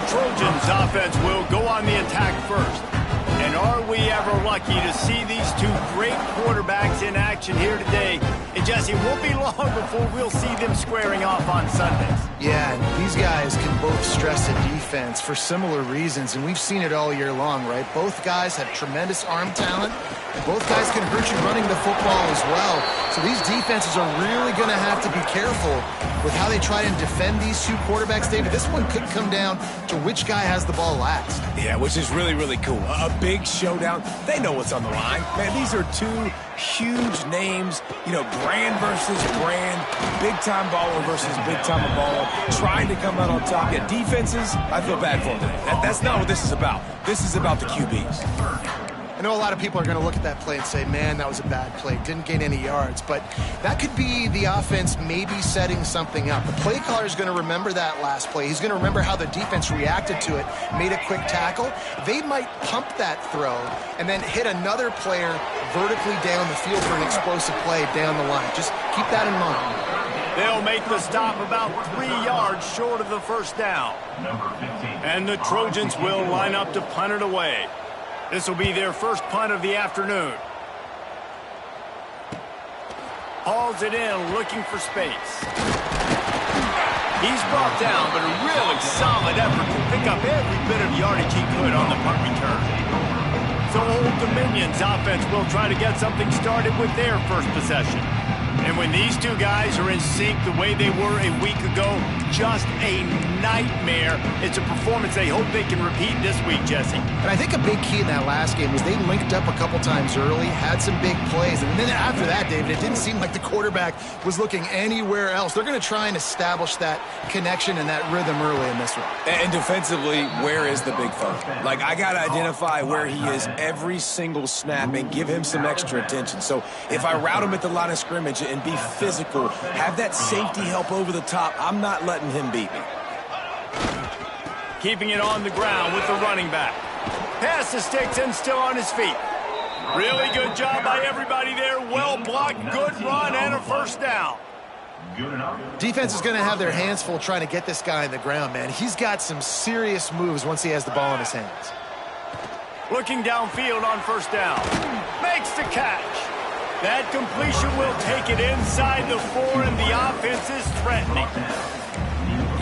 Trojans offense will go on the attack first. And are we ever lucky to see these two great quarterbacks in action here today? And Jesse, it won't be long before we'll see them squaring off on Sundays. Yeah, and these guys can both stress a defense for similar reasons, and we've seen it all year long, right? Both guys have tremendous arm talent, and both guys can hurt you running the football as well. So these defenses are really going to have to be careful with how they try and defend these two quarterbacks, David. This one could come down to which guy has the ball last. Yeah, which is really, really cool. A big showdown. They know what's on the line. Man, these are two huge names, you know, brand versus brand, big-time baller versus big-time baller, trying to come out on top. Yeah, defenses, I feel bad for them. That's not what this is about. This is about the QBs. I know a lot of people are going to look at that play and say, man, that was a bad play. Didn't gain any yards. But that could be the offense maybe setting something up. The play caller is going to remember that last play. He's going to remember how the defense reacted to it, made a quick tackle. They might pump that throw and then hit another player vertically down the field for an explosive play down the line. Just keep that in mind. They'll make the stop about 3 yards short of the first down. And the Trojans will line up to punt it away. This will be their first punt of the afternoon. Hauls it in, looking for space. He's brought down, but a really solid effort to pick up every bit of yardage he could on the punt return. So Old Dominion's offense will try to get something started with their first possession. And when these two guys are in sync the way they were a week ago, just a nightmare. It's a performance they hope they can repeat this week, Jesse. And I think a big key in that last game was they linked up a couple times early, had some big plays, and then after that, David, it didn't seem like the quarterback was looking anywhere else. They're going to try and establish that connection and that rhythm early in this one. And defensively, where is the big fella? Like, I got to identify where he is every single snap and give him some extra attention. So if I route him at the line of scrimmage and be physical, have that safety help over the top, I'm not letting him beat me. Keeping it on the ground with the running back. Pass to sticks and still on his feet. Really good job by everybody there. Well blocked, good run, and a first down. Defense is going to have their hands full trying to get this guy on the ground, man. He's got some serious moves once he has the ball in his hands. Looking downfield on first down. Makes the catch. That completion will take it inside the 4, and the offense is threatening.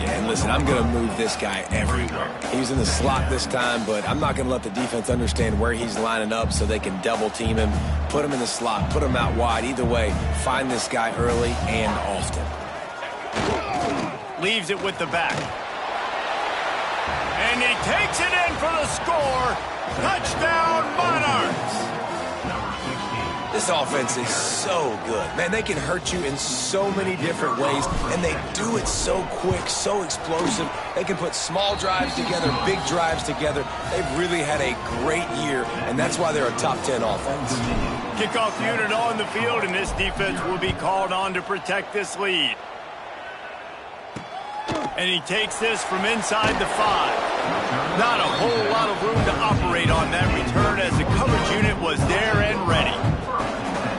Yeah, and listen, I'm going to move this guy everywhere. He's in the slot this time, but I'm not going to let the defense understand where he's lining up so they can double team him, put him in the slot, put him out wide. Either way, find this guy early and often. Leaves it with the back. And he takes it in for the score. Touchdown, Monarchs. This offense is so good. Man, they can hurt you in so many different ways, and they do it so quick, so explosive. They can put small drives together, big drives together. They've really had a great year, and that's why they're a top 10 offense. Kickoff unit on the field, and this defense will be called on to protect this lead. And he takes this from inside the 5. Not a whole lot of room to operate on that return as the coverage unit was there and ready.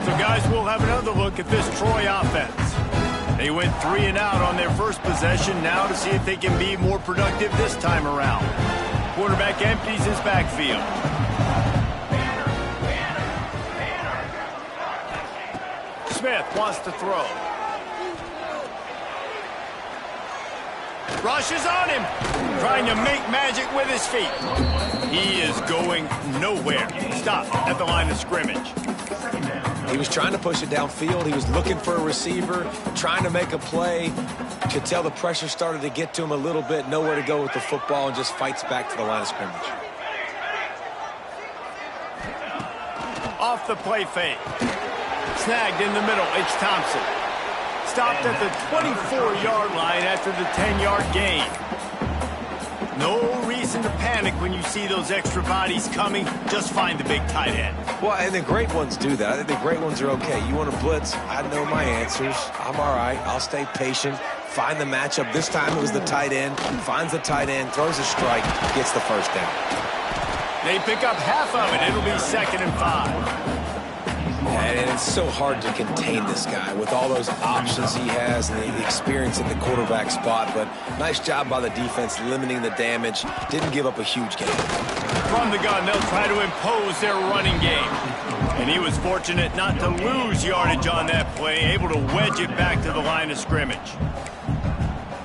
So, guys, we'll have another look at this Troy offense. They went 3 and out on their first possession. Now to see if they can be more productive this time around. Quarterback empties his backfield. Smith wants to throw. Rushes on him, trying to make magic with his feet. He is going nowhere. Stop at the line of scrimmage. He was trying to push it downfield. He was looking for a receiver, trying to make a play. Could tell the pressure started to get to him a little bit. Nowhere to go with the football, and just fights back to the line of scrimmage. Off the play fake. Snagged in the middle. It's Thompson. Stopped at the 24-yard line after the 10-yard gain. No reason to panic when you see those extra bodies coming. Just find the big tight end. Well, and the great ones do that. I think the great ones are okay. You want to blitz? I know my answers. I'm all right. I'll stay patient. Find the matchup. This time it was the tight end. Finds the tight end, throws a strike, gets the first down. They pick up half of it. It'll be 2nd and 5. And it's so hard to contain this guy with all those options he has and the experience at the quarterback spot. But nice job by the defense limiting the damage. Didn't give up a huge game. From the gun, they'll try to impose their running game. And he was fortunate not to lose yardage on that play, able to wedge it back to the line of scrimmage.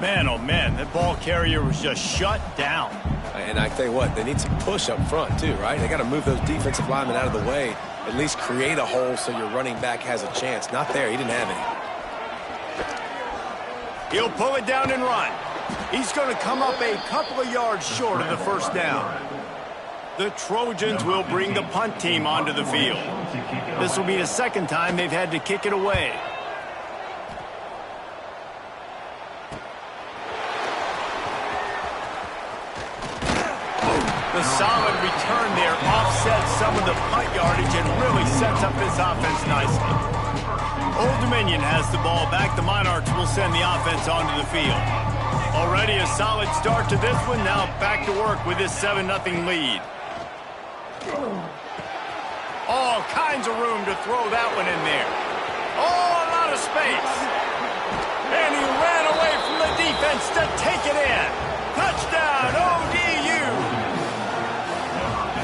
Man, oh man, that ball carrier was just shut down. And I tell you what, they need some push up front too, right? They got to move those defensive linemen out of the way, at least create a hole so your running back has a chance. Not there, he didn't have any. He'll pull it down and run. He's going to come up a couple of yards short of the first down. The Trojans will bring the punt team onto the field. This will be the second time they've had to kick it away. The solid return there offsets some of the punt yardage and really sets up this offense nicely. Old Dominion has the ball back. The Monarchs will send the offense onto the field. Already a solid start to this one. Now back to work with this 7-0 lead. All kinds of room to throw that one in there. Oh, a lot of space. And he ran away from the defense to take it in. Touchdown, ODU.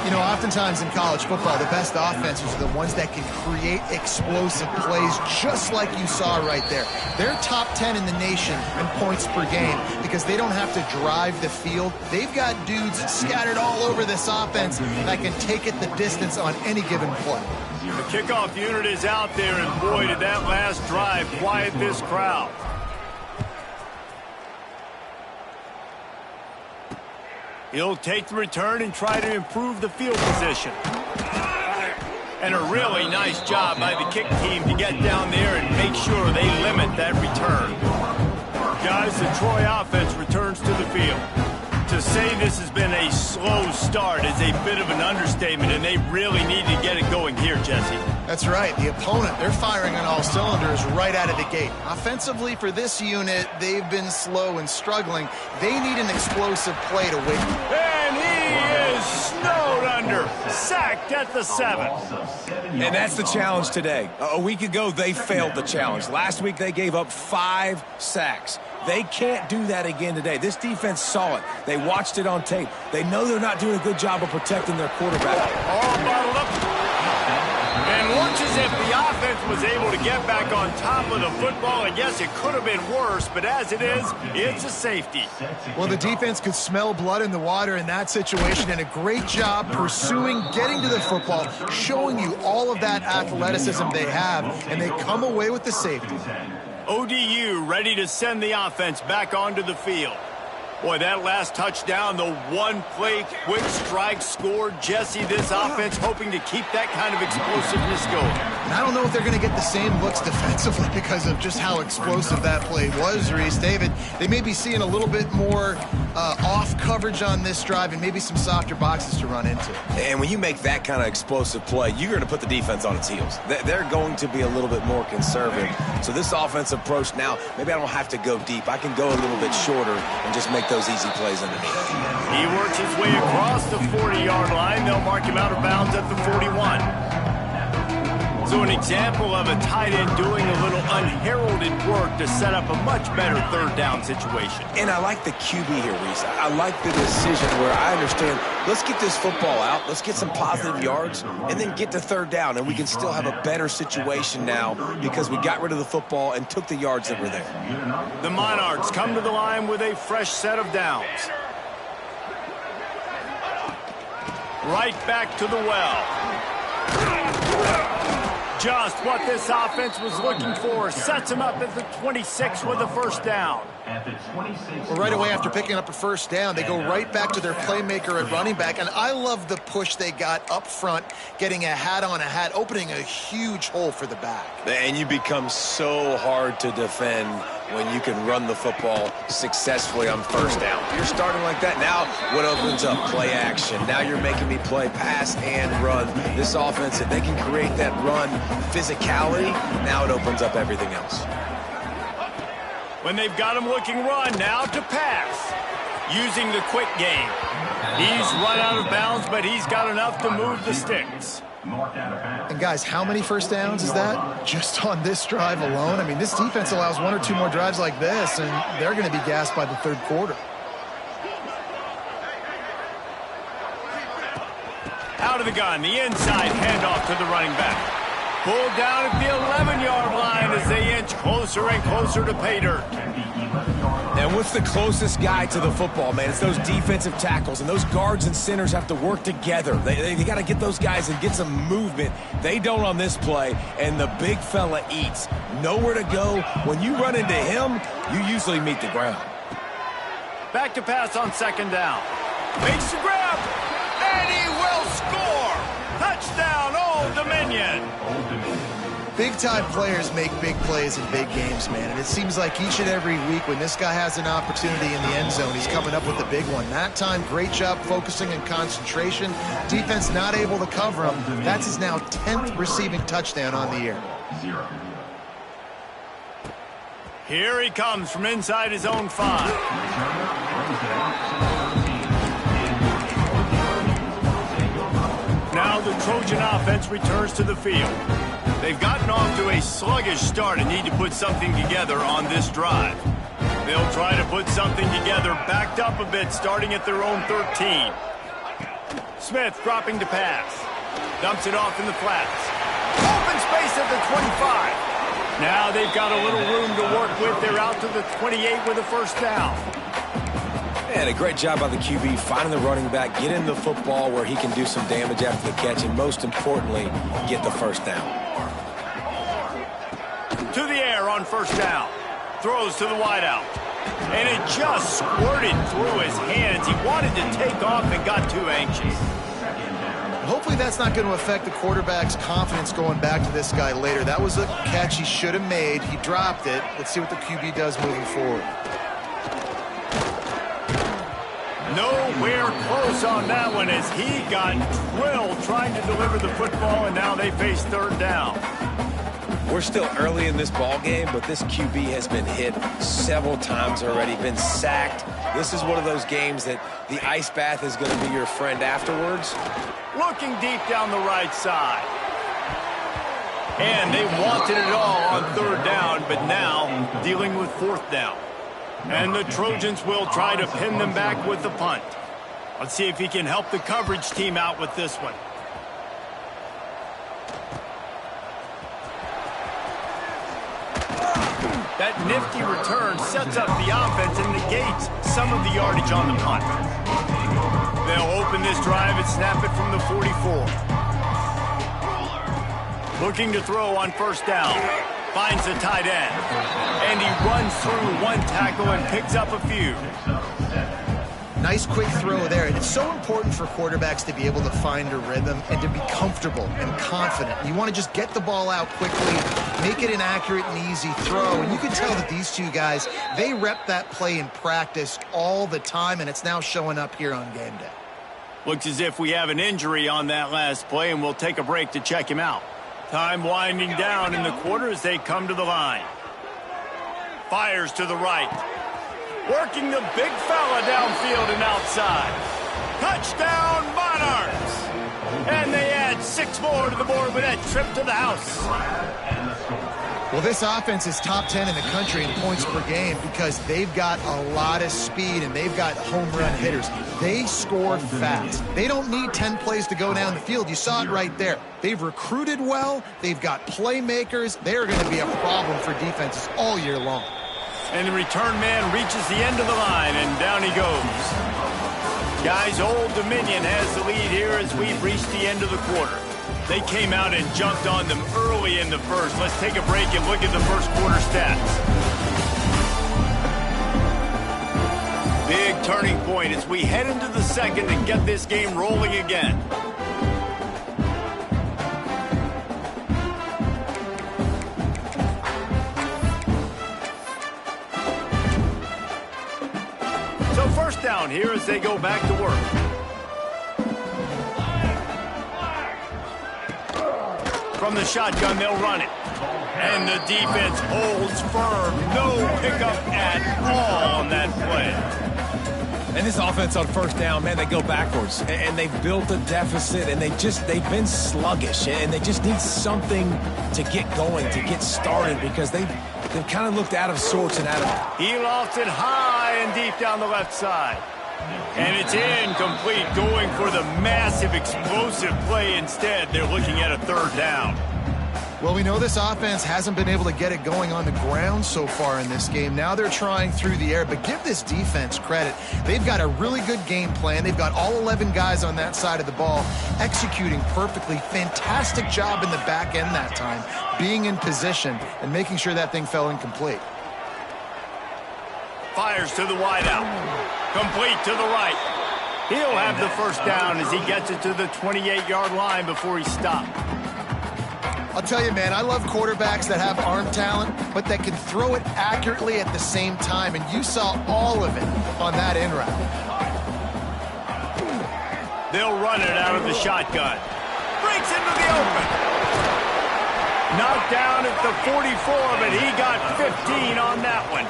You know, oftentimes in college football, the best offenses are the ones that can create explosive plays, just like you saw right there. They're top 10 in the nation in points per game because they don't have to drive the field. They've got dudes scattered all over this offense that can take it the distance on any given play. The kickoff unit is out there, and boy, did that last drive quiet this crowd. He'll take the return and try to improve the field position. And a really nice job by the kick team to get down there and make sure they limit that return. Guys, the Troy offense returns to the field. To say this has been a slow start is a bit of an understatement, and they really need to get it going here, Jesse. That's right. The opponent, they're firing on all cylinders right out of the gate. Offensively, for this unit, they've been slow and struggling. They need an explosive play to win. And he is snowed under, sacked at the 7. And that's the challenge today. A week ago, they failed the challenge. Last week, they gave up 5 sacks. They can't do that again today. This defense saw it. They watched it on tape. They know they're not doing a good job of protecting their quarterback. All bottled up. And looks as if the offense was able to get back on top of the football. I guess it could have been worse, but as it is, it's a safety. Well, the defense could smell blood in the water in that situation, and a great job pursuing, getting to the football, showing you all of that athleticism they have, and they come away with the safety. ODU ready to send the offense back onto the field. Boy, that last touchdown, the one-play quick strike score. Jesse, this offense hoping to keep that kind of explosiveness going. And I don't know if they're going to get the same looks defensively because of just how explosive that play was, Reese. David, they may be seeing a little bit more off coverage on this drive and maybe some softer boxes to run into. And when you make that kind of explosive play, you're going to put the defense on its heels. They're going to be a little bit more conservative. So this offensive approach now, maybe I don't have to go deep. I can go a little bit shorter and just make those easy plays underneath. He works his way across the 40-yard line. They'll mark him out of bounds at the 41. So an example of a tight end doing a little unheralded work to set up a much better third down situation. And I like the QB here, Reese. I like the decision where I understand, let's get this football out, let's get some positive yards, and then get to third down, and we can still have a better situation now because we got rid of the football and took the yards that were there. The Monarchs come to the line with a fresh set of downs. Right back to the well. Just what this offense was looking for. Sets him up at the 26 with a first down. Well, right away after picking up a first down, they go right back to their playmaker at running back. And I love the push they got up front, getting a hat on a hat, opening a huge hole for the back. And you become so hard to defend when you can run the football successfully on first down. You're starting like that. Now what opens up? Play action. Now you're making me play pass and run. This offense, if they can create that run physicality, now it opens up everything else. When they've got him looking run, now to pass. Using the quick game. He's run out of bounds, but he's got enough to move the sticks. And guys, how many first downs is that? Just on this drive alone? I mean, this defense allows 1 or 2 more drives like this, and they're going to be gassed by the third quarter. Out of the gun, the inside handoff to the running back. Pulled down at the 11-yard line as they inch closer and closer to pay dirt. And what's the closest guy to the football, man? It's those defensive tackles, and those guards and centers have to work together. They got to get those guys and get some movement. They don't on this play, and the big fella eats. Nowhere to go. When you run into him, you usually meet the ground. Back to pass on second down. Makes the grab, and he will score. Touchdown, Old Dominion. Big-time players make big plays in big games, man. And it seems like each and every week when this guy has an opportunity in the end zone, he's coming up with a big one. That time, great job focusing and concentration. Defense not able to cover him. That's his now 10th receiving touchdown on the year. Here he comes from inside his own 5. Now the Trojan offense returns to the field. They've gotten off to a sluggish start and need to put something together on this drive. They'll try to put something together backed up a bit starting at their own 13. Smith dropping to pass. Dumps it off in the flats. Open space at the 25. Now they've got a little room to work with. They're out to the 28 with a first down. And a great job by the QB finding the running back, getting the football where he can do some damage after the catch, and most importantly, get the first down. To the air on first down. Throws to the wideout. And it just squirted through his hands. He wanted to take off and got too anxious. Hopefully that's not going to affect the quarterback's confidence going back to this guy later. That was a catch he should have made. He dropped it. Let's see what the QB does moving forward. Nowhere close on that one as he got drilled trying to deliver the football, and now they face third down. We're still early in this ball game, but this QB has been hit several times already, been sacked. This is one of those games that the ice bath is going to be your friend afterwards. Looking deep down the right side. And they wanted it all on third down, but now dealing with fourth down. And the Trojans will try to pin them back with the punt. Let's see if he can help the coverage team out with this one. That nifty return sets up the offense and negates some of the yardage on the punt. They'll open this drive and snap it from the 44. Looking to throw on first down. Finds the tight end. And he runs through one tackle and picks up a few. Nice quick throw there. And it's so important for quarterbacks to be able to find a rhythm and to be comfortable and confident. You want to just get the ball out quickly, make it an accurate and easy throw. And you can tell that these two guys, they rep that play in practice all the time, and it's now showing up here on game day. Looks as if we have an injury on that last play, and we'll take a break to check him out. Time winding down in the quarter as they come to the line. Fires to the right. Working the big fella downfield and outside. Touchdown, Monarchs! And they add 6 more to the board with that trip to the house. Well, this offense is top 10 in the country in points per game because they've got a lot of speed and they've got home run hitters. They score fast. They don't need 10 plays to go down the field. You saw it right there. They've recruited well. They've got playmakers. They're going to be a problem for defenses all year long. And the return man reaches the end of the line, and down he goes. Guys, Old Dominion has the lead here as we've reached the end of the quarter. They came out and jumped on them early in the first. Let's take a break and look at the first quarter stats. Big turning point as we head into the second and get this game rolling again. So first down here as they go back to work. From the shotgun, they'll run it. And the defense holds firm. No pickup at all on that play. And this offense on first down, man, they go backwards. And they've built a deficit, and they've been sluggish. And they just need something to get going, to get started, because they've kind of looked out of sorts and out of... He lofts it high and deep down the left side. And it's incomplete, going for the massive, explosive play instead. They're looking at a third down. Well, we know this offense hasn't been able to get it going on the ground so far in this game. Now they're trying through the air, but give this defense credit. They've got a really good game plan. They've got all 11 guys on that side of the ball executing perfectly. Fantastic job in the back end that time, being in position and making sure that thing fell incomplete. Fires to the wideout. Complete to the right. He'll have the first down as he gets it to the 28-yard line before he stopped. I'll tell you, man, I love quarterbacks that have arm talent, but that can throw it accurately at the same time, and you saw all of it on that in route. They'll run it out of the shotgun. Breaks into the open. Knocked down at the 44, but he got 15 on that one.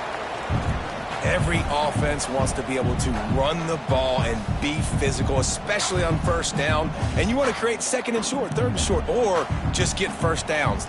Every offense wants to be able to run the ball and be physical, especially on first down. And you want to create second and short, third and short, or just get first downs.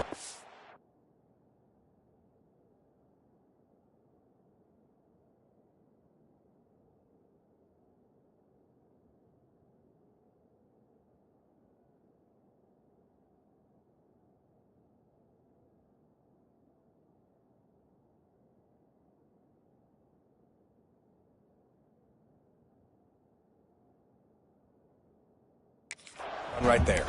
Right there.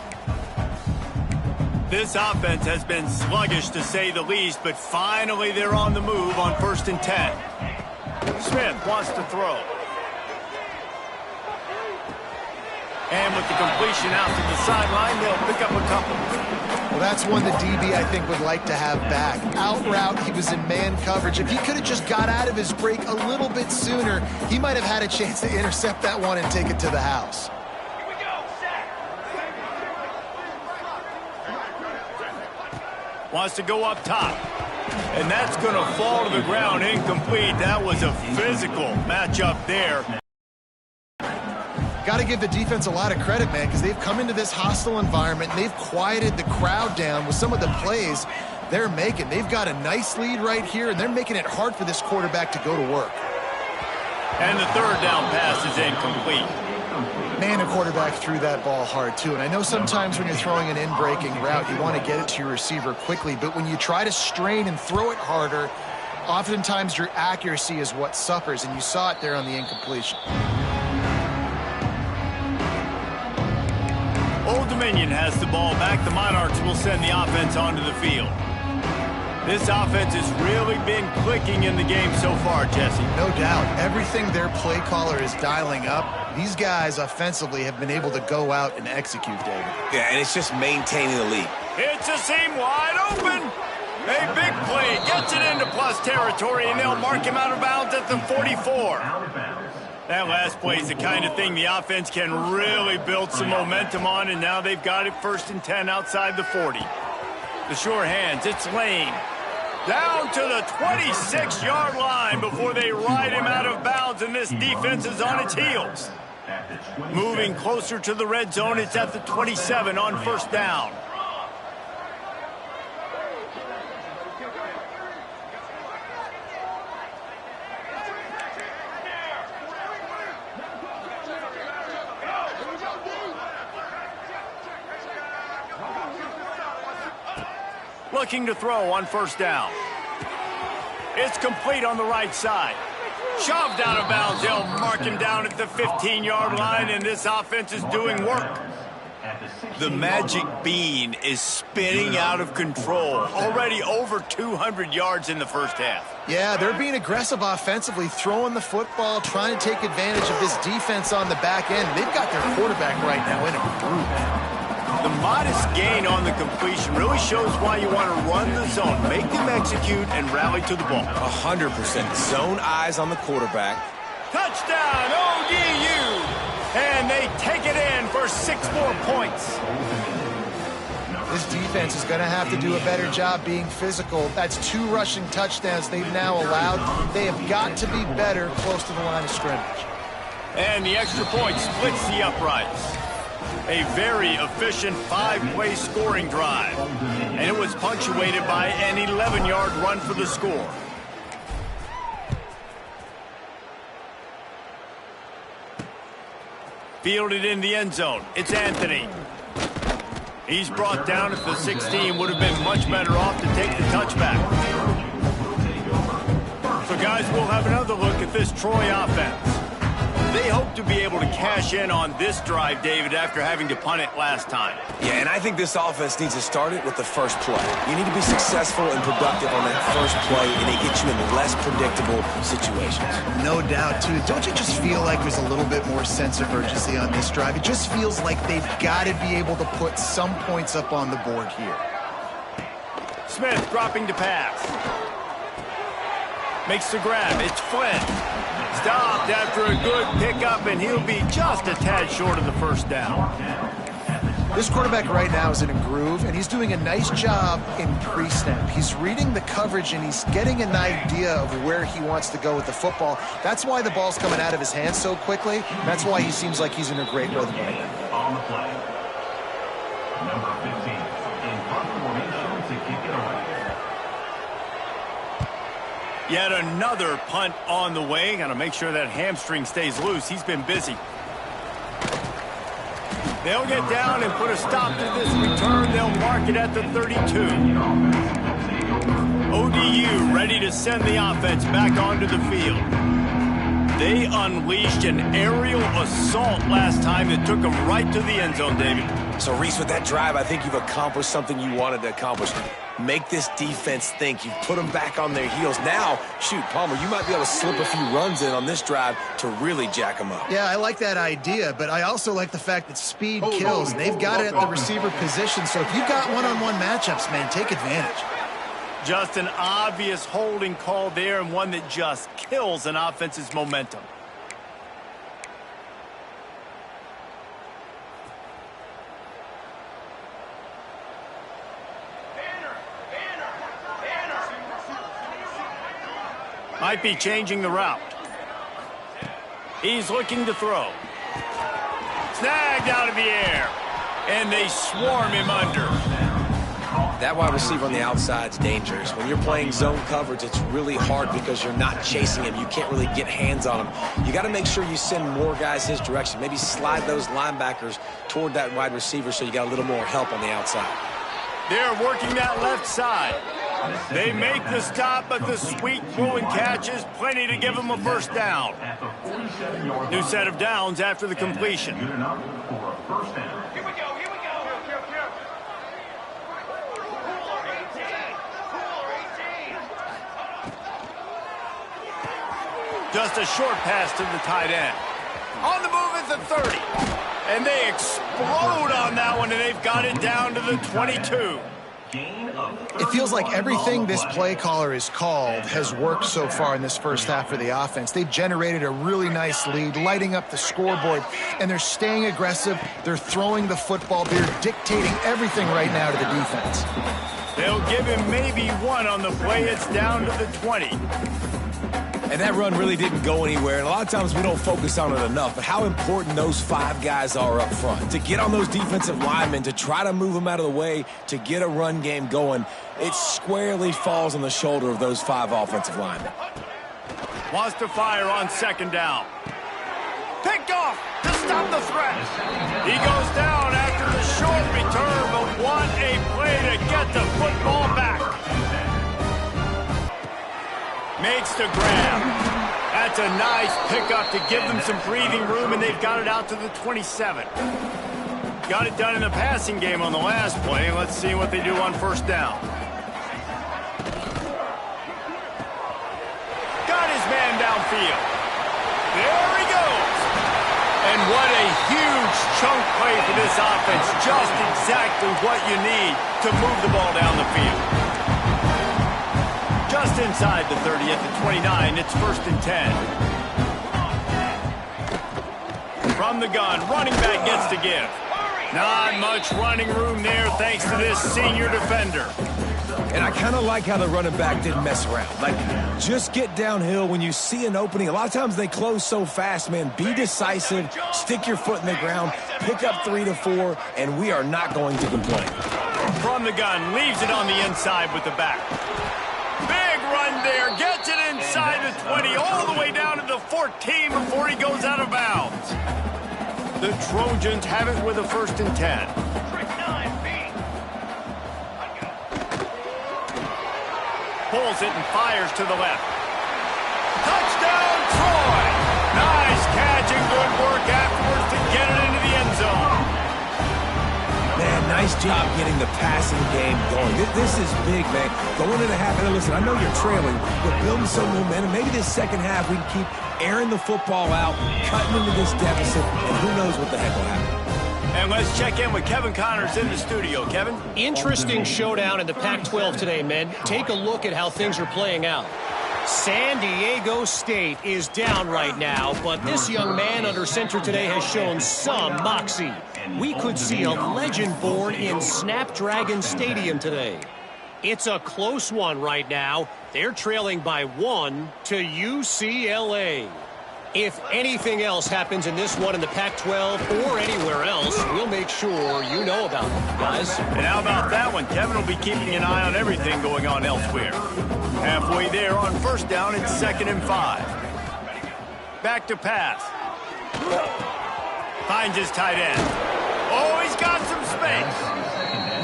This offense has been sluggish to say the least, but finally they're on the move on 1st and 10. Smith wants to throw. And with the completion out to the sideline, they'll pick up a couple. Well, that's one the DB, I think, would like to have back. Out route, he was in man coverage. If he could have just got out of his break a little bit sooner, he might have had a chance to intercept that one and take it to the house. Wants to go up top. And that's going to fall to the ground incomplete. That was a physical matchup there. Got to give the defense a lot of credit, man, because they've come into this hostile environment and they've quieted the crowd down with some of the plays they're making. They've got a nice lead right here, and they're making it hard for this quarterback to go to work. And the third down pass is incomplete. Man, a quarterback threw that ball hard, too. And I know sometimes when you're throwing an in-breaking route, you want to get it to your receiver quickly. But when you try to strain and throw it harder, oftentimes your accuracy is what suffers. And you saw it there on the incompletion. Old Dominion has the ball back. The Monarchs will send the offense onto the field. This offense has really been clicking in the game so far, Jesse. No doubt. Everything their play caller is dialing up, these guys offensively have been able to go out and execute, David. Yeah, and it's just maintaining the lead. It's a seam wide open. A big play. Gets it into plus territory, and they'll mark him out of bounds at the 44. That last play is the kind of thing the offense can really build some momentum on, and now they've got it 1st and 10 outside the 40. The sure hands, it's Lane. Down to the 26-yard line before they ride him out of bounds, and this defense is on its heels. Moving closer to the red zone, it's at the 27 on 1st down. Looking to throw on 1st down. It's complete on the right side. Shoved out of bounds. They'll mark him down at the 15-yard line, and this offense is doing work. The magic bean is spinning out of control. Already over 200 yards in the first half. Yeah, they're being aggressive offensively, throwing the football, trying to take advantage of this defense on the back end. They've got their quarterback right now in a groove. The modest gain on the completion really shows why you want to run the zone, make them execute, and rally to the ball. 100%. Zone eyes on the quarterback. Touchdown, ODU! And they take it in for 6 more points. This defense is going to have to do a better job being physical. That's 2 rushing touchdowns they've now allowed. They have got to be better close to the line of scrimmage. And the extra point splits the uprights. A very efficient 5-play scoring drive. And it was punctuated by an 11-yard run for the score. Fielded in the end zone. It's Anthony. He's brought down at the 16. Would have been much better off to take the touchback. So, guys, we'll have another look at this Troy offense. They hope to be able to cash in on this drive, David, after having to punt it last time. Yeah, and I think this offense needs to start it with the first play. You need to be successful and productive on that first play, and it gets you in less predictable situations. No doubt, too. Don't you just feel like there's a little bit more sense of urgency on this drive? It just feels like they've got to be able to put some points up on the board here. Smith dropping to pass. Makes the grab. It's Flynn. Stopped after a good pickup, and he'll be just a tad short of the first down. This quarterback right now is in a groove, and he's doing a nice job in pre-snap. He's reading the coverage, and he's getting an idea of where he wants to go with the football. That's why the ball's coming out of his hands so quickly. That's why he seems like he's in a great rhythm right now. On the play, number 15, in front formation to kick it away. Yet another punt on the way. Got to make sure that hamstring stays loose. He's been busy. They'll get down and put a stop to this return. They'll mark it at the 32. ODU ready to send the offense back onto the field. They unleashed an aerial assault last time that took them right to the end zone, David. So, Reese, with that drive, I think you've accomplished something you wanted to accomplish. Make this defense think. You've put them back on their heels. Now, shoot, Palmer, you might be able to slip a few runs in on this drive to really jack them up. Yeah, I like that idea, but I also like the fact that speed kills. They've got it at the receiver position, so if you've got one-on-one matchups, man, take advantage. Just an obvious holding call there, and one that just kills an offense's momentum. Might be changing the route. He's looking to throw. Snagged out of the air. And they swarm him under. That wide receiver on the outside is dangerous. When you're playing zone coverage, it's really hard because you're not chasing him. You can't really get hands on him. You got to make sure you send more guys his direction. Maybe slide those linebackers toward that wide receiver so you got a little more help on the outside. They're working that left side. They make the stop, but the sweet throw and catch is plenty to give them a first down. New set of downs after the completion. Good enough for a first down. Here we go. Just a short pass to the tight end. On the move at the 30. And they explode on that one, and they've got it down to the 22. It feels like everything this play caller has called has worked so far in this first half for the offense. They've generated a really nice lead, lighting up the scoreboard, and they're staying aggressive. They're throwing the football. They're dictating everything right now to the defense. They'll give him maybe one on the play. It's down to the 20. And that run really didn't go anywhere. And a lot of times we don't focus on it enough. But how important those 5 guys are up front. To get on those defensive linemen, to try to move them out of the way, to get a run game going, it squarely falls on the shoulder of those 5 offensive linemen. Wants to fire on second down. Picked off to stop the threat. He goes down after the short return, but what a play to get the football back. Makes the grab. That's a nice pickup to give them some breathing room, and they've got it out to the 27. Got it done in the passing game on the last play. Let's see what they do on first down. Got his man downfield. There he goes. And what a huge chunk play for this offense. Just exactly what you need to move the ball down the field. Just inside the 30 at the 29, it's 1st and 10. From the gun, running back gets to give. Not much running room there thanks to this senior defender. And I kind of like how the running back didn't mess around. Like, just get downhill when you see an opening. A lot of times they close so fast, man. Be decisive, stick your foot in the ground, pick up 3 to 4, and we are not going to complain. From the gun, leaves it on the inside with the back. Big run there, gets it inside the 20, all the way down to the 14 before he goes out of bounds. The Trojans have it with a 1st and 10. Pulls it and fires to the left. Touchdown, Troy! Nice catch and good work afterwards to get it into the end zone. Man, nice job getting the passing game going. This is big, man. Going into the half, and listen, I know you're trailing, but building some momentum. Maybe this second half we can keep airing the football out, cutting into this deficit, and who knows what the heck will happen. And let's check in with Kevin Connors in the studio. Kevin? Interesting showdown in the Pac-12 today, men. Take a look at how things are playing out. San Diego State is down right now, but this young man under center today has shown some moxie. We could see a legend born in Snapdragon Stadium today. It's a close one right now. They're trailing by 1 to UCLA. If anything else happens in this one in the Pac-12 or anywhere else, we'll make sure you know about it, guys. And how about that one? Kevin will be keeping an eye on everything going on elsewhere. Halfway there on 1st down, it's 2nd and 5. Back to pass. Finds his tight end. Oh, he's got some space.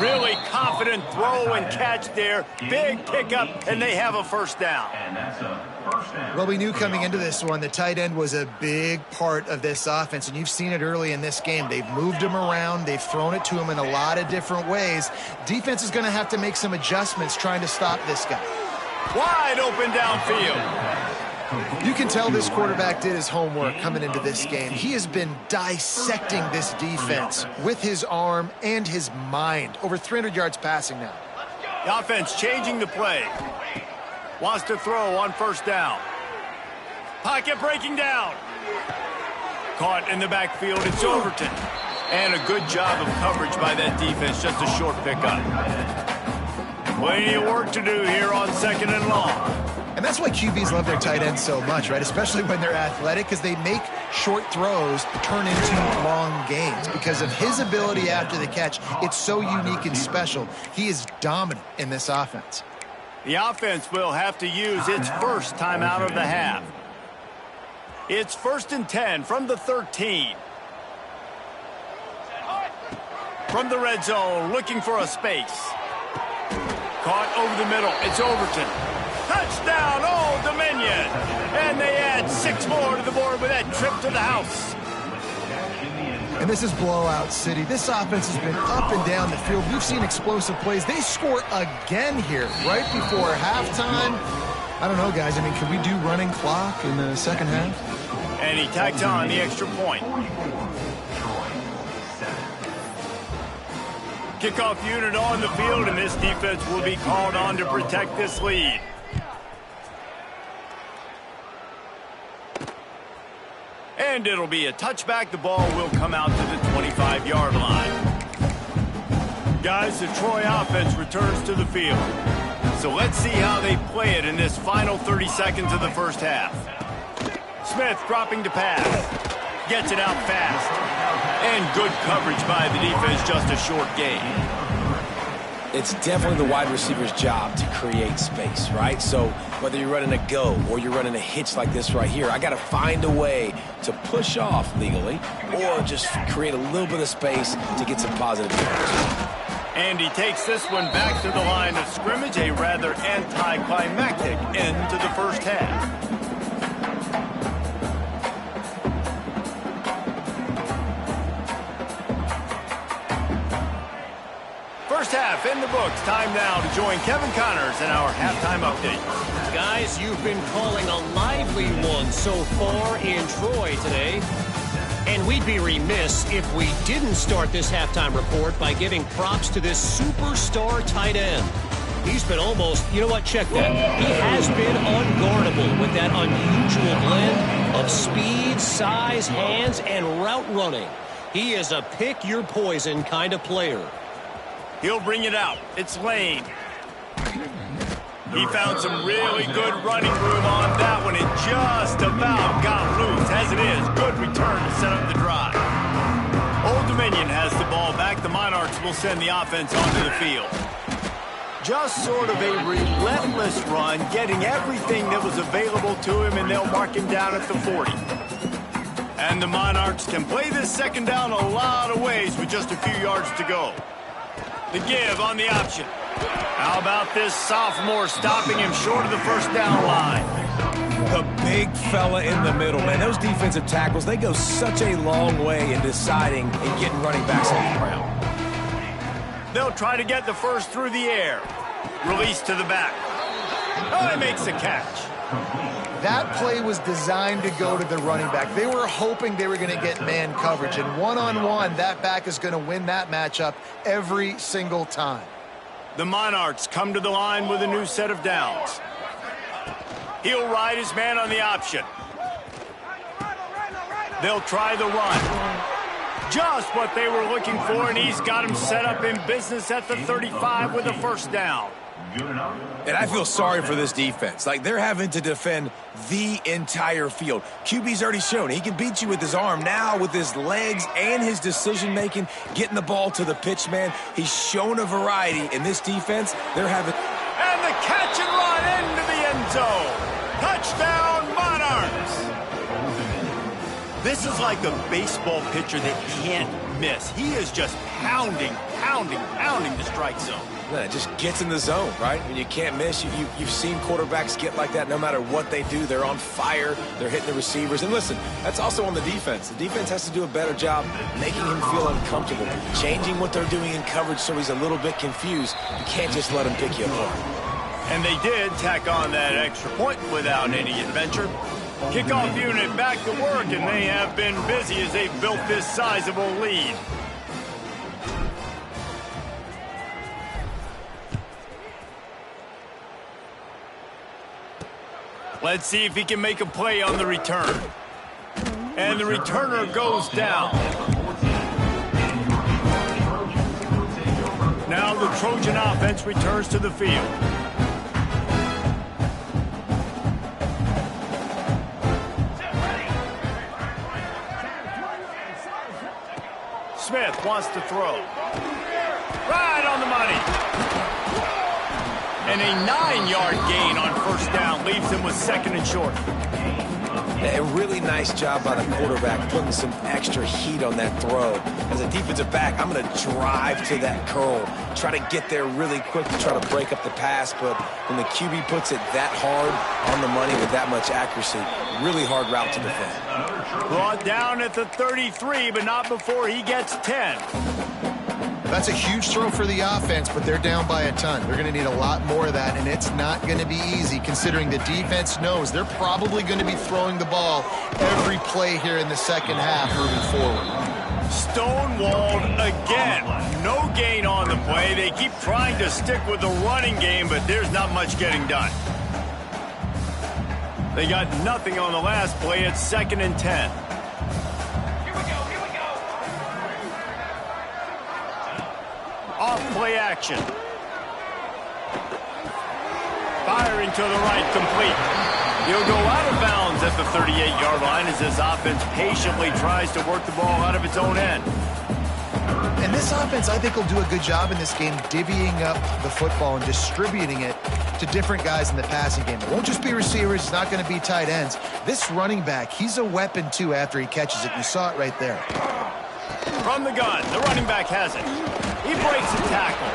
Really confident throw and catch there. Big pickup, and they have a 1st down. And that's a 1st down. Well, we knew coming into this one, the tight end was a big part of this offense, and you've seen it early in this game. They've moved him around. They've thrown it to him in a lot of different ways. Defense is going to have to make some adjustments trying to stop this guy. Wide open downfield. You can tell this quarterback did his homework coming into this game. He has been dissecting this defense with his arm and his mind. Over 300 yards passing now. The offense changing the play. Wants to throw on 1st down. Pocket breaking down. Caught in the backfield, it's Overton. And a good job of coverage by that defense, just a short pickup. Plenty of work to do here on 2nd and long. And that's why QBs love their tight ends so much, right? Especially when they're athletic, because they make short throws turn into long gains. Because of his ability after the catch, it's so unique and special. He is dominant in this offense. The offense will have to use its 1st timeout of the half. It's 1st and 10 from the 13. From the red zone, looking for a space. Caught over the middle, it's Overton. Touchdown, Old Dominion. And they add 6 more to the board with that trip to the house. And this is blowout city. This offense has been up and down the field. We've seen explosive plays. They score again here right before halftime. I don't know, guys. I mean, can we do running clock in the second half? And he tacked on the extra point. Kickoff unit on the field, and this defense will be called on to protect this lead. And it'll be a touchback. The ball will come out to the 25-yard line. Guys, the Troy offense returns to the field. So let's see how they play it in this final 30 seconds of the 1st half. Smith dropping to pass. Gets it out fast. And good coverage by the defense, just a short gain. It's definitely the wide receiver's job to create space, right? So whether you're running a go or you're running a hitch like this right here, I got to find a way to push off legally or just create a little bit of space to get some positive yards. And he takes this one back to the line of scrimmage, a rather anticlimactic end to the 1st half. First half in the books. Time now to join Kevin Connors in our halftime update. Guys, you've been calling a lively one so far in Troy today. And we'd be remiss if we didn't start this halftime report by giving props to this superstar tight end. He's been almost, you know what, check that. He has been unguardable with that unusual blend of speed, size, hands, and route running. He is a pick-your-poison kind of player. He'll bring it out. It's Lane. He found some really good running room on that one and just about got loose. As it is, good return to set up the drive. Old Dominion has the ball back. The Monarchs will send the offense onto the field. Just sort of a relentless run, getting everything that was available to him, and they'll mark him down at the 40. And the Monarchs can play this second down a lot of ways with just a few yards to go. The give on the option. How about this sophomore stopping him short of the first down line? The big fella in the middle, man. Those defensive tackles, they go such a long way in deciding and getting running backs on the ground. They'll try to get the first through the air. Release to the back. Oh, he makes a catch. That play was designed to go to the running back. They were hoping they were going to get man coverage, and one-on-one, that back is going to win that matchup every single time. The Monarchs come to the line with a new set of downs. He'll ride his man on the option. They'll try the run. Just what they were looking for, and he's got him set up in business at the 35 with a first down. And I feel sorry for this defense. Like, they're having to defend the entire field. QB's already shown he can beat you with his arm. Now, with his legs and his decision-making, getting the ball to the pitch, man, he's shown a variety. In this defense, they're having... And the catch and run into the end zone. Touchdown, Monarchs! This is like a baseball pitcher that can't miss. He is just pounding the strike zone. It just gets in the zone, right? When you can't miss, you've seen quarterbacks get like that no matter what they do. They're on fire. They're hitting the receivers. And listen, that's also on the defense. The defense has to do a better job making him feel uncomfortable, changing what they're doing in coverage so he's a little bit confused. You can't just let him pick you apart. And they did tack on that extra point without any adventure. Kickoff unit back to work, and they have been busy as they've built this sizable lead. Let's see if he can make a play on the return. And the returner goes down. Now the Trojan offense returns to the field. Smith wants to throw. Right on the money. And a 9-yard gain on first down leaves him with second and short. A really nice job by the quarterback putting some extra heat on that throw. As a defensive back, I'm going to drive to that curl, try to get there really quick to try to break up the pass. But when the QB puts it that hard on the money with that much accuracy, really hard route to defend. Brought down at the 33, but not before he gets 10. That's a huge throw for the offense, but they're down by a ton. They're going to need a lot more of that, and it's not going to be easy considering the defense knows they're probably going to be throwing the ball every play here in the second half moving forward. Stonewalled again. No gain on the play. They keep trying to stick with the running game, but there's not much getting done. They got nothing on the last play. It's 2nd and 10. Off play action. Firing to the right, complete. He'll go out of bounds at the 38-yard line as this offense patiently tries to work the ball out of its own end. And this offense, I think, will do a good job in this game divvying up the football and distributing it to different guys in the passing game. It won't just be receivers. It's not going to be tight ends. This running back, he's a weapon, too, after he catches it. You saw it right there. From the gun, the running back has it. He breaks a tackle.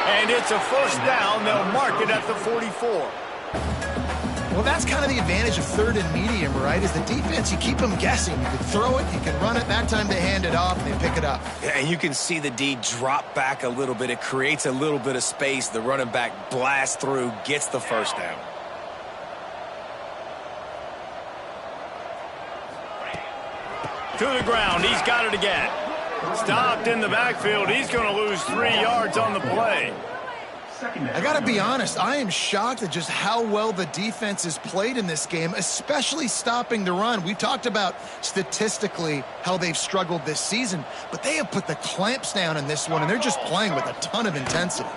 And it's a first down. They'll mark it at the 44. Well, that's kind of the advantage of 3rd and medium, right? Is the defense, you keep them guessing. You can throw it, you can run it. That time they hand it off and they pick it up. Yeah, and you can see the D drop back a little bit. It creates a little bit of space. The running back blasts through, gets the first down. To the ground. He's got it again. Stopped in the backfield. He's going to lose 3 yards on the play. I got to be honest, I am shocked at just how well the defense has played in this game, especially stopping the run. We talked about statistically how they've struggled this season, but they have put the clamps down in this one, and they're just playing with a ton of intensity.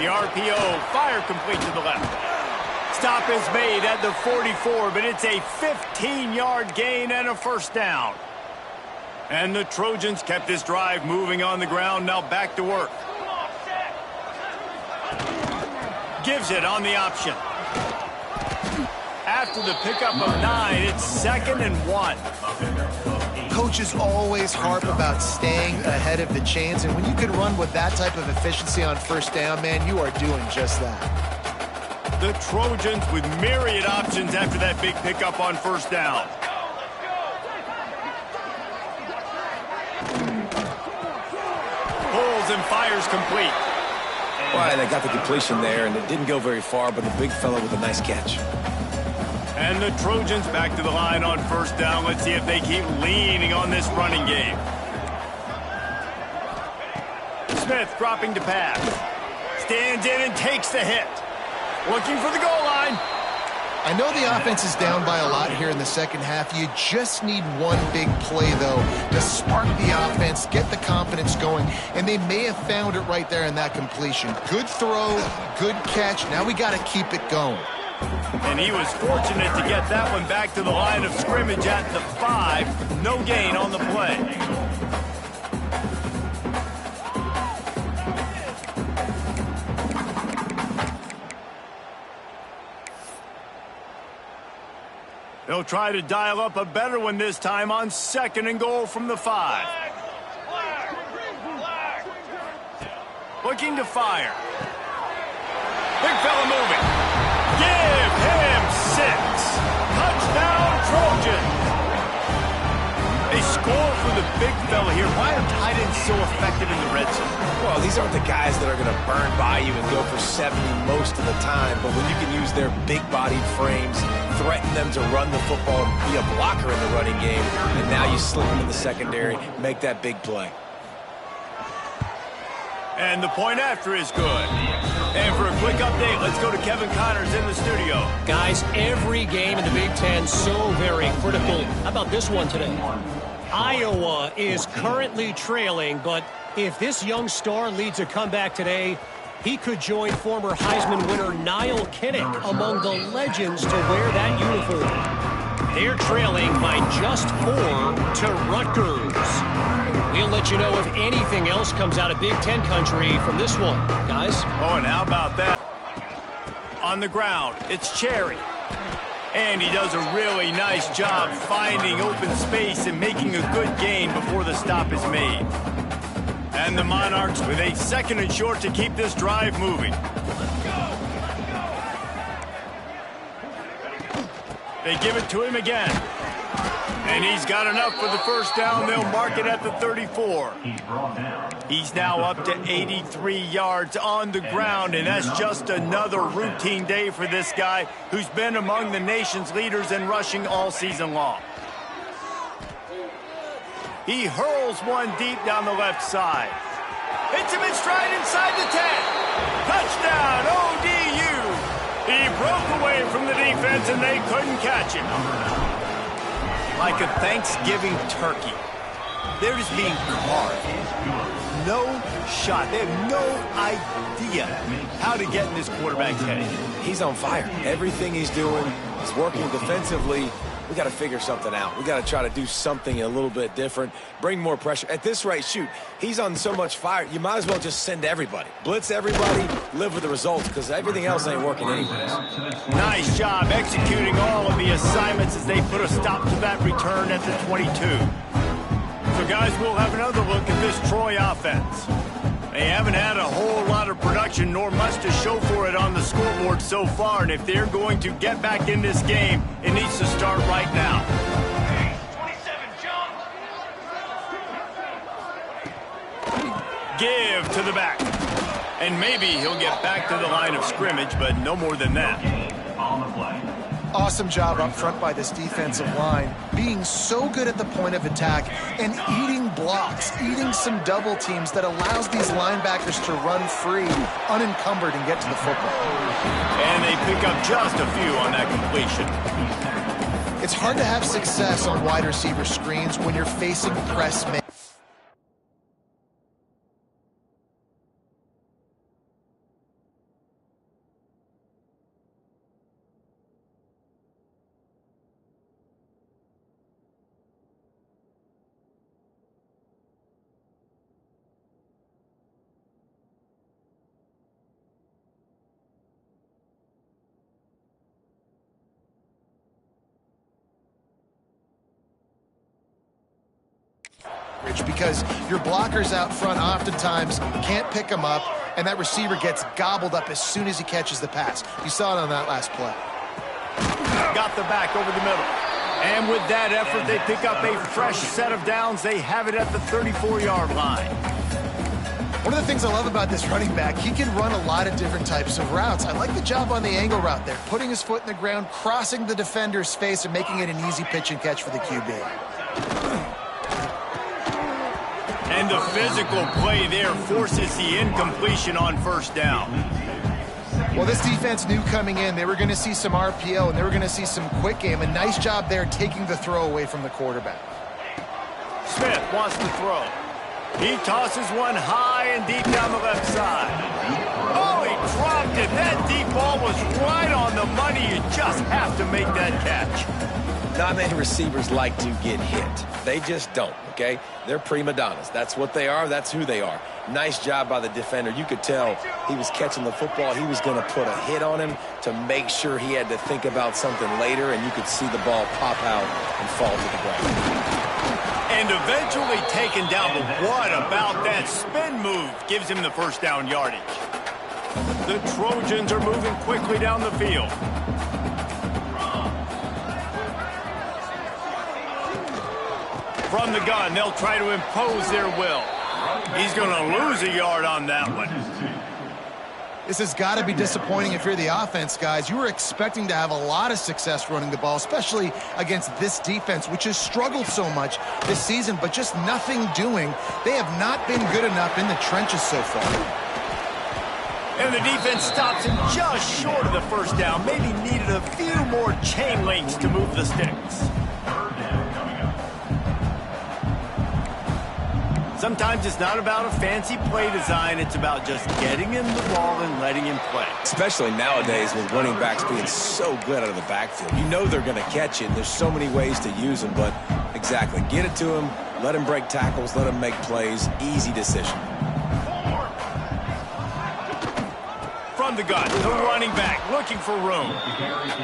The RPO, fire complete to the left. Stop is made at the 44, but it's a 15-yard gain and a first down. And the Trojans kept this drive moving on the ground, now back to work. Gives it on the option. After the pickup of 9, it's 2nd and 1. Coaches always harp about staying ahead of the chains, and when you can run with that type of efficiency on first down, man, you are doing just that. The Trojans with myriad options after that big pickup on first down. Pulls and fires complete. Well, they got the completion there, and it didn't go very far, but the big fella with a nice catch. And the Trojans back to the line on first down. Let's see if they keep leaning on this running game. Smith dropping to pass. Stands in and takes the hit. Looking for the goal line. I know the offense is down by a lot here in the second half. You just need one big play, though, to spark the offense, get the confidence going, and they may have found it right there in that completion. Good throw, good catch. Now we got to keep it going. And he was fortunate to get that one back to the line of scrimmage at the 5. No gain on the play. They'll try to dial up a better one this time on 2nd and goal from the 5. Looking to fire. Big fella moving. Give him 6. Touchdown, Trojans. They score for the big fella here. Why are tight ends so effective in the red zone? Well, these aren't the guys that are going to burn by you and go for 70 most of the time, but when you can use their big-bodied frames, threaten them to run the football and be a blocker in the running game, and now you slip them in the secondary, make that big play. And the point after is good. And for a quick update, let's go to Kevin Connors in the studio. Guys, every game in the Big Ten so very critical. How about this one today? Iowa is currently trailing, but if this young star leads a comeback today, he could join former Heisman winner Niall Kinnick among the legends to wear that uniform. They're trailing by just 4 to Rutgers. We'll let you know if anything else comes out of Big Ten country from this one, guys. Oh, and how about that? On the ground, it's Cherry. And he does a really nice job finding open space and making a good gain before the stop is made. And the Monarchs with a 2nd and short to keep this drive moving. They give it to him again. And he's got enough for the first down. They'll mark it at the 34. He's now up to 83 yards on the ground, and that's just another routine day for this guy who's been among the nation's leaders in rushing all season long. He hurls one deep down the left side. Hits him in stride inside the 10. Touchdown, ODU. He broke away from the defense, and they couldn't catch him. Like a Thanksgiving turkey. They're just being carved. No shot. They have no idea how to get in this quarterback's head. He's on fire. Everything he's doing is working defensively. We got to figure something out. We got to try to do something a little bit different, bring more pressure. At this rate, shoot, he's on so much fire, you might as well just send everybody. Blitz everybody, live with the results, because everything else ain't working anyways. Nice job executing all of the assignments as they put a stop to that return at the 22. So, guys, we'll have another look at this Troy offense. They haven't had a whole lot of production nor much to show for it on the scoreboard so far, and if they're going to get back in this game, it needs to start right now. 27, jump. Give to the back. And maybe he'll get back to the line of scrimmage, but no more than that. On the play. Awesome job up front by this defensive line, being so good at the point of attack and eating blocks, eating some double teams that allows these linebackers to run free, unencumbered, and get to the football. And they pick up just a few on that completion. It's hard to have success on wide receiver screens when you're facing press men. Rich, because your blockers out front oftentimes can't pick them up, and that receiver gets gobbled up as soon as he catches the pass. You saw it on that last play. Got the back over the middle. And with that effort, they pick up a fresh set of downs. They have it at the 34-yard line. One of the things I love about this running back, he can run a lot of different types of routes. I like the job on the angle route there, putting his foot in the ground, crossing the defender's face, and making it an easy pitch and catch for the QB. And the physical play there forces the incompletion on first down. Well, this defense knew coming in they were going to see some RPO and they were going to see some quick game. A nice job there taking the throw away from the quarterback. Smith wants to throw. He tosses one high and deep down the left side. Oh, he dropped it. That deep ball was right on the money. You just have to make that catch. Not many receivers like to get hit. They just don't, okay? They're prima donnas. That's what they are. That's who they are. Nice job by the defender. You could tell he was catching the football. He was going to put a hit on him to make sure he had to think about something later, and you could see the ball pop out and fall to the ground. And eventually taken down, but what about that spin move? Gives him the first down yardage. The Trojans are moving quickly down the field. From the gun, they'll try to impose their will. He's going to lose a yard on that one. This has got to be disappointing if you're the offense, guys. You were expecting to have a lot of success running the ball, especially against this defense, which has struggled so much this season, but just nothing doing. They have not been good enough in the trenches so far. And the defense stops him just short of the first down. Maybe needed a few more chain links to move the sticks. Sometimes it's not about a fancy play design. It's about just getting him the ball and letting him play. Especially nowadays with running backs being so good out of the backfield. You know they're going to catch it. There's so many ways to use them, but exactly. Get it to him, let him break tackles, let him make plays. Easy decision. From the gun, the running back looking for room.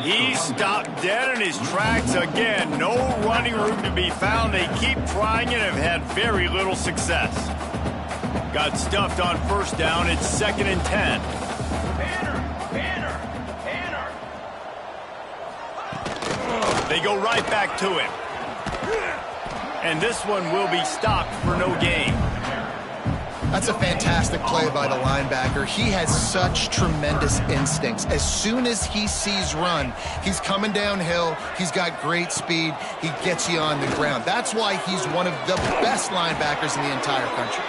He stopped dead in his tracks again. No running room to be found. They keep trying and have had very little success. Got stuffed on first down. It's 2nd and 10. They go right back to him. And this one will be stopped for no gain. That's a fantastic play by the linebacker. He has such tremendous instincts. As soon as he sees run, he's coming downhill. He's got great speed. He gets you on the ground. That's why he's one of the best linebackers in the entire country.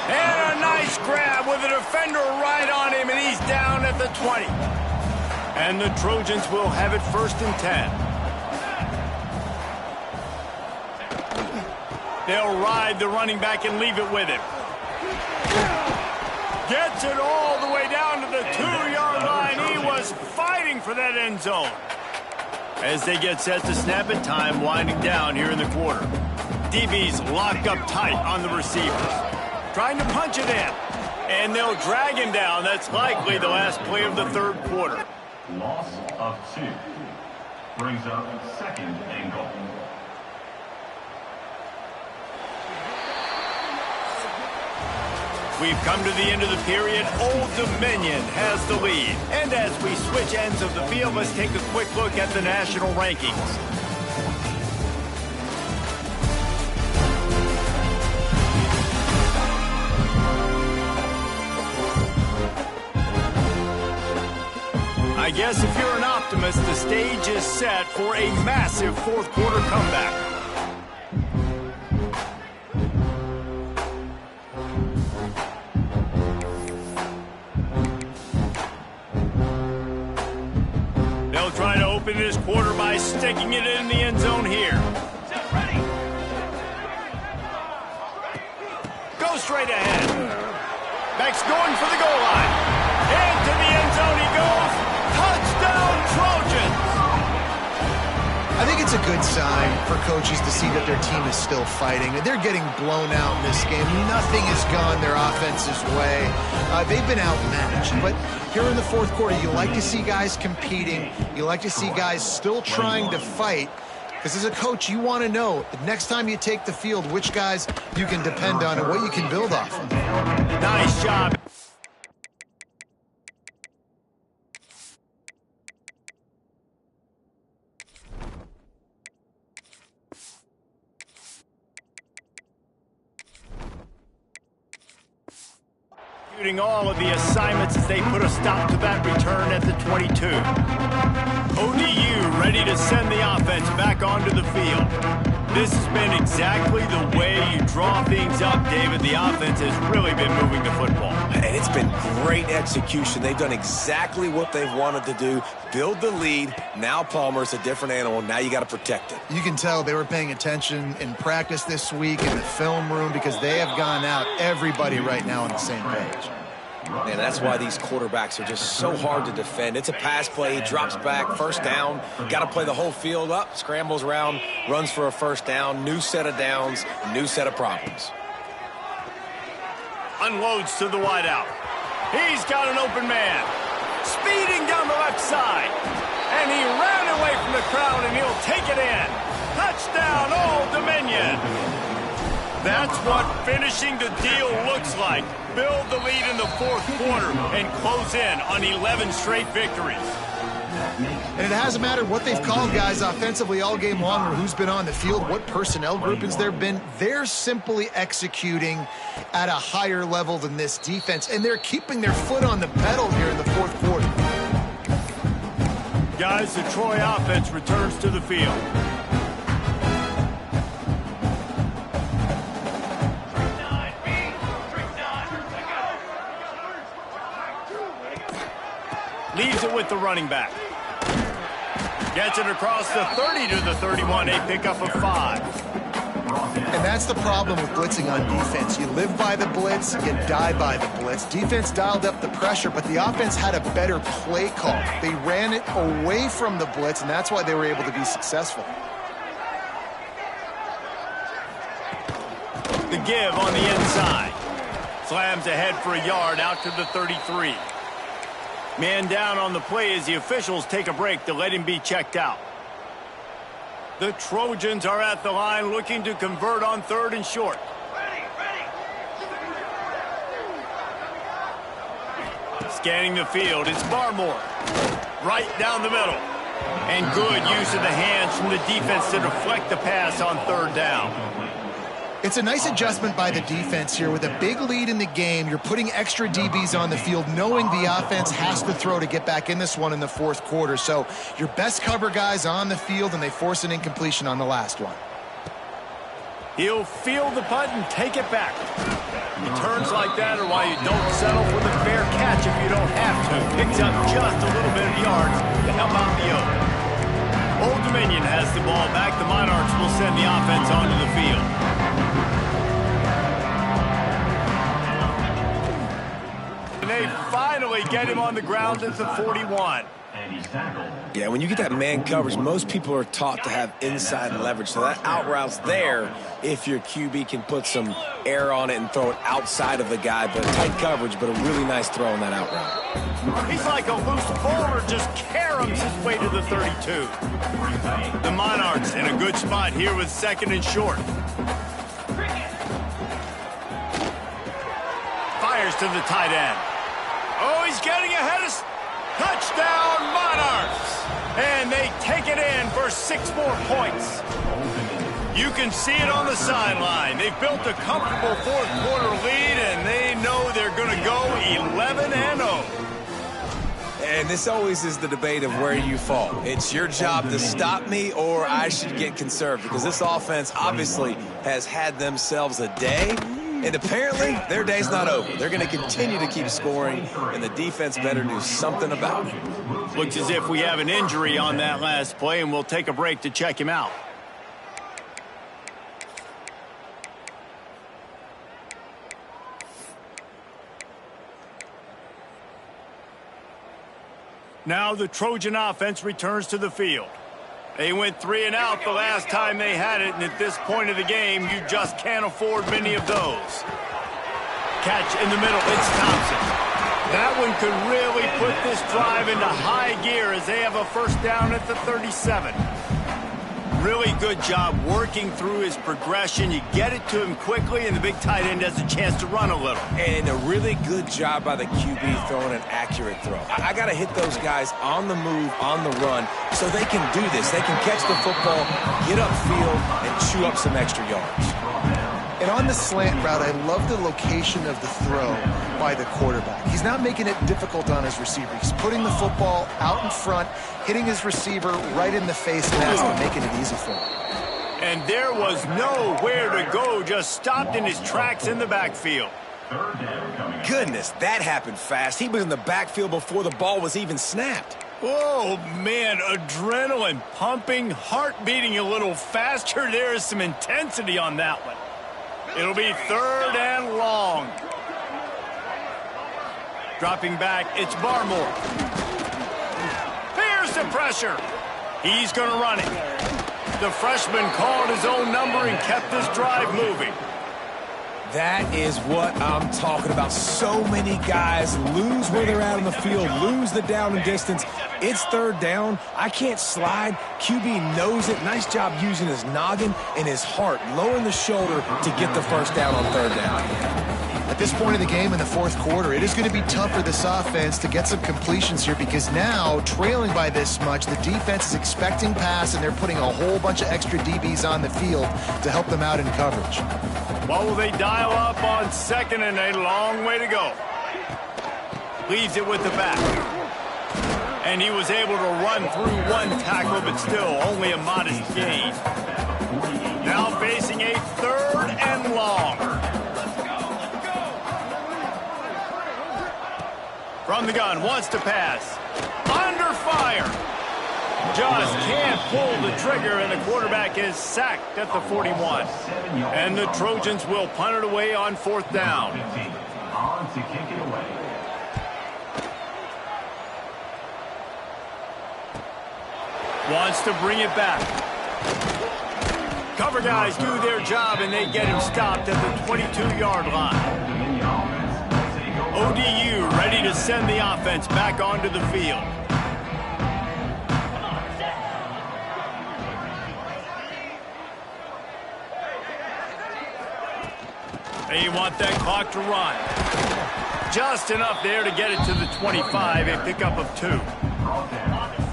And a nice grab with a defender right on him, and he's down at the 20. And the Trojans will have it 1st and 10. They'll ride the running back and leave it with him. Gets it all the way down to the 2-yard line. He was fighting for that end zone. As they get set to snap it, time winding down here in the quarter. DB's locked up tight on the receivers. Trying to punch it in. And they'll drag him down. That's likely the last play of the 3rd quarter. Loss of 2. Brings up 2nd and goal. We've come to the end of the period. Old Dominion has the lead. And as we switch ends of the field, let's take a quick look at the national rankings. I guess if you're an optimist, the stage is set for a massive 4th quarter comeback. Trying to open this quarter by sticking it in the end zone here. Ready. Go straight ahead. Beck's going for the goal line. Into the end zone he goes. Touchdown, Trojans. I think it's a good sign for coaches to see that their team is still fighting. They're getting blown out in this game. Nothing has gone their offense's way. They've been outmatched. But here in the 4th quarter, you like to see guys competing. You like to see guys still trying to fight. Because as a coach, you want to know the next time you take the field, which guys you can depend on and what you can build off of. Nice job. All of the assignments as they put a stop to that return at the 22. ODU ready to send the offense back onto the field. This has been exactly the way you draw things up, David. The offense has really been moving the football. And it's been great execution. They've done exactly what they've wanted to do. Build the lead. Now Palmer's a different animal. Now you got to protect it. You can tell they were paying attention in practice this week in the film room because they have gone out, everybody right now on the same page. And that's why these quarterbacks are just so hard to defend. It's a pass play, he drops back, first down. Got to play the whole field up, scrambles around, runs for a first down, new set of downs, new set of problems. Unloads to the wideout. He's got an open man. Speeding down the left side. And he ran away from the crowd, and he'll take it in. Touchdown, Old Dominion. That's what finishing the deal looks like. Build the lead in the fourth quarter and close in on 11 straight victories. And it hasn't mattered what they've called, guys, offensively all game long or who's been on the field, what personnel groupings there have been. They're simply executing at a higher level than this defense, and they're keeping their foot on the pedal here in the fourth quarter. Guys, the Troy offense returns to the field. Leaves it with the running back. Gets it across the 30 to the 31, a pickup of 5. And that's the problem with blitzing on defense. You live by the blitz, you die by the blitz. Defense dialed up the pressure, but the offense had a better play call. They ran it away from the blitz, and that's why they were able to be successful. The give on the inside. Slams ahead for a yard out to the 33. Man down on the play as the officials take a break to let him be checked out. The Trojans are at the line looking to convert on 3rd and short. Scanning the field, it's Barmore. Right down the middle. And good use of the hands from the defense to deflect the pass on 3rd down. It's a nice adjustment by the defense here. With a big lead in the game, you're putting extra DBs on the field, knowing the offense has to throw to get back in this one in the fourth quarter. So your best cover guys on the field, and they force an incompletion on the last one. He'll field the punt and take it back. Returns like that are why you don't settle for the fair catch if you don't have to. Picks up just a little bit of yards to help out the Oak. Old Dominion has the ball back. The Monarchs will send the offense onto the field. And they finally get him on the ground at the 41. Yeah, when you get that man coverage, most people are taught to have inside leverage. So that out route's there if your QB can put some air on it and throw it outside of the guy. But tight coverage, but a really nice throw on that out route. He's like a loose bowler, just caroms his way to the 32. The Monarchs in a good spot here with 2nd and short. Fires to the tight end. Oh, he's getting ahead of... Touchdown, Monarchs! And they take it in for 6 more points. You can see it on the sideline. They've built a comfortable fourth quarter lead, and they know they're going to go 11-0. And this always is the debate of where you fall. It's your job to stop me, or I should get conserved, because this offense obviously has had themselves a day. And apparently, their day's not over. They're going to continue to keep scoring, and the defense better do something about it. Looks as if we have an injury on that last play, and we'll take a break to check him out. Now the Trojan offense returns to the field. They went 3 and out the last time they had it, and at this point of the game, you just can't afford many of those. Catch in the middle, it's Thompson. That one could really put this drive into high gear as they have a first down at the 37. really good job working through his progression. You get it to him quickly, and the big tight end has a chance to run a little. And a really good job by the QB throwing an accurate throw. I got to hit those guys on the move, on the run, so they can do this. They can catch the football, get upfield, and chew up some extra yards. And on the slant route, I love the location of the throw by the quarterback. He's not making it difficult on his receiver. He's putting the football out in front, hitting his receiver right in the face mask and making it easy for him. And there was nowhere to go, just stopped in his tracks in the backfield. Goodness, that happened fast. He was in the backfield before the ball was even snapped. Oh, man, adrenaline pumping, heart beating a little faster. There is some intensity on that one. It'll be 3rd and long. Dropping back, it's Barmore. Here's the pressure. He's going to run it. The freshman called his own number and kept this drive moving. That is what I'm talking about. So many guys lose where they're at on the field, lose the down and distance. It's 3rd down. I can't slide. QB knows it. Nice job using his noggin and his heart, lowering the shoulder to get the first down on 3rd down. At this point in the game in the 4th quarter, it is going to be tough for this offense to get some completions here because now, trailing by this much, the defense is expecting pass and they're putting a whole bunch of extra DBs on the field to help them out in coverage. What will they dial up on 2nd and a long way to go? Leaves it with the back. And he was able to run through one tackle, but still only a modest gain. Now facing a 3rd and long. From the gun, wants to pass. Under fire. Just can't pull the trigger, and the quarterback is sacked at the 41. And the Trojans will punt it away on 4th down. On to kick it away. Wants to bring it back. Cover guys do their job, and they get him stopped at the 22-yard line. ODU ready to send the offense back onto the field. They want that clock to run. Just enough there to get it to the 25, a pickup of 2.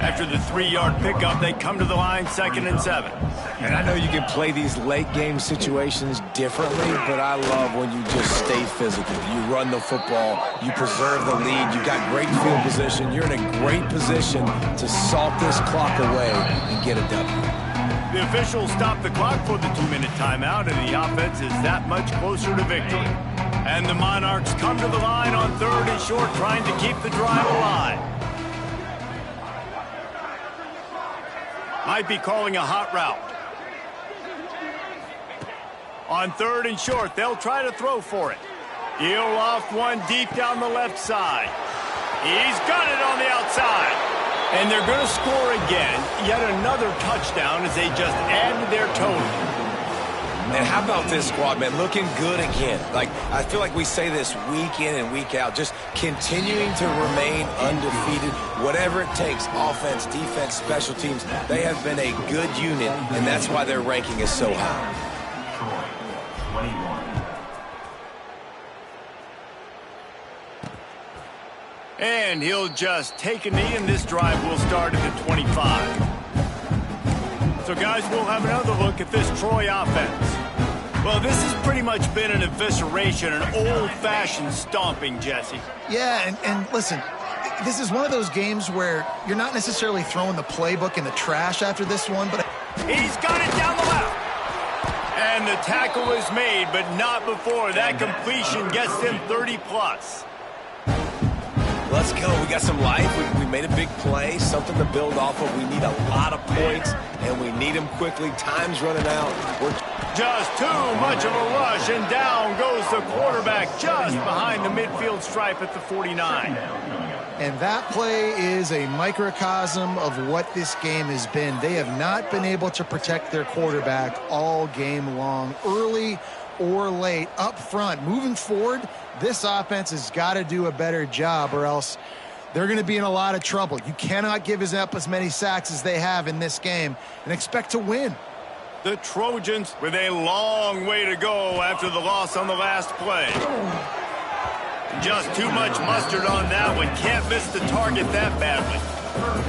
After the 3-yard pickup, they come to the line 2nd and 7. And I know you can play these late game situations differently, but I love when you just stay physical. You run the football, you preserve the lead, you got great field position, you're in a great position to salt this clock away and get a W. The officials stop the clock for the 2-minute timeout, and the offense is that much closer to victory. And the Monarchs come to the line on 3rd and short, trying to keep the drive alive. Might be calling a hot route. On 3rd and short, they'll try to throw for it. He'll loft one deep down the left side. He's got it on the outside. And they're going to score again. Yet another touchdown as they just add to their total. And how about this squad, man? Looking good again. Like, I feel like we say this week in and week out, just continuing to remain undefeated, whatever it takes, offense, defense, special teams. They have been a good unit, and that's why their ranking is so high. 21. And he'll just take a knee, and this drive will start at the 25. So, guys, we'll have another look at this Troy offense. Well, this has pretty much been an evisceration, an old-fashioned stomping, Jesse. Yeah, and listen, this is one of those games where you're not necessarily throwing the playbook in the trash after this one, but He's got it down the left. And the tackle is made, but not before that completion gets them 30-plus. Let's go. We got some life. We made a big play, something to build off of. We need a lot of points, and we need them quickly. Time's running out. We're just too much of a rush, and down goes the quarterback just behind the midfield stripe at the 49. And that play is a microcosm of what this game has been. They have not been able to protect their quarterback all game long, early or late, up front. Moving forward, this offense has got to do a better job, or else they're going to be in a lot of trouble. You cannot give up as many sacks as they have in this game and expect to win. The Trojans with a long way to go after the loss on the last play. Just too much mustard on that one. Can't miss the target that badly.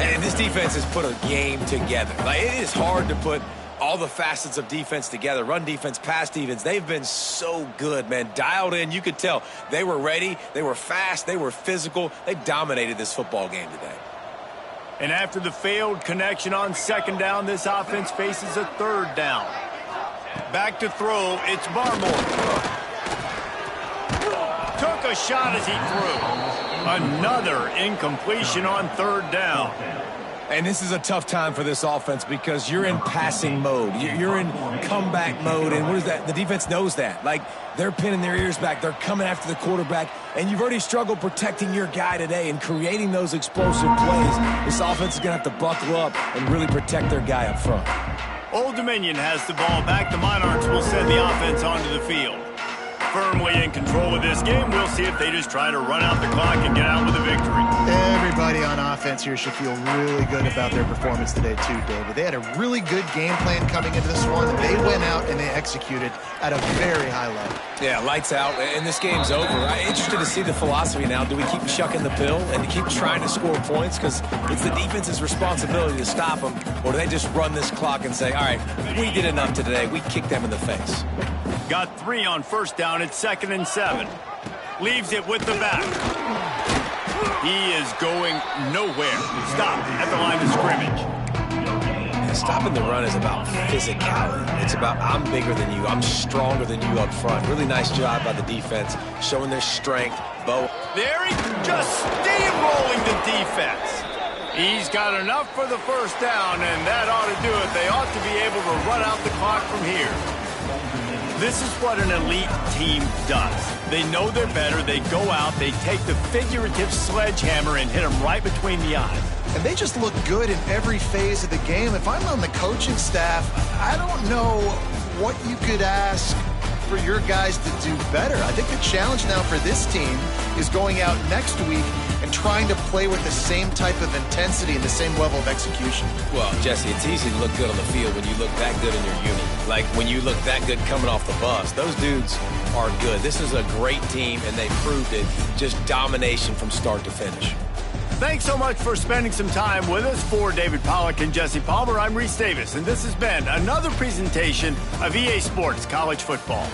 And this defense has put a game together. Like, it is hard to put all the facets of defense together. Run defense, pass defense. They've been so good, man. Dialed in. You could tell they were ready. They were fast. They were physical. They dominated this football game today. And after the failed connection on second down, this offense faces a third down. Back to throw. It's Barmore. Took a shot as he threw. Another incompletion on third down. And this is a tough time for this offense because you're in passing mode. You're in comeback mode. And what is that? The defense knows that. Like, they're pinning their ears back. They're coming after the quarterback. And you've already struggled protecting your guy today and creating those explosive plays. This offense is going to have to buckle up and really protect their guy up front. Old Dominion has the ball back. The Monarchs will send the offense onto the field. Firmly in control of this game. We'll see if they just try to run out the clock and get out with a victory. Everybody on offense here should feel really good about their performance today too, David. They had a really good game plan coming into this one. They went out and they executed at a very high level. Yeah, lights out, and this game's over. I'm interested to see the philosophy now. Do we keep chucking the pill and keep trying to score points because it's the defense's responsibility to stop them, or do they just run this clock and say, all right, we did enough today. We kicked them in the face. Got 3 on first down. It's 2nd and 7. Leaves it with the back. He is going nowhere. Stop at the line of scrimmage. Stopping the run is about physicality. It's about I'm bigger than you. I'm stronger than you up front. Really nice job by the defense, showing their strength. Bo. There he just steamrolling the defense. He's got enough for the first down, and that ought to do it. They ought to be able to run out the clock from here. This is what an elite team does. They know they're better. They go out. They take the figurative sledgehammer and hit them right between the eyes. And they just look good in every phase of the game. If I'm on the coaching staff, I don't know what you could ask for your guys to do better. I think the challenge now for this team is going out next week and trying to play with the same type of intensity and the same level of execution. Well, Jesse, it's easy to look good on the field when you look that good in your unit. Like when you look that good coming off the bus. Those dudes are good. This is a great team, and they proved it. Just domination from start to finish. Thanks so much for spending some time with us. For David Pollack and Jesse Palmer, I'm Reese Davis, and this has been another presentation of EA Sports College Football.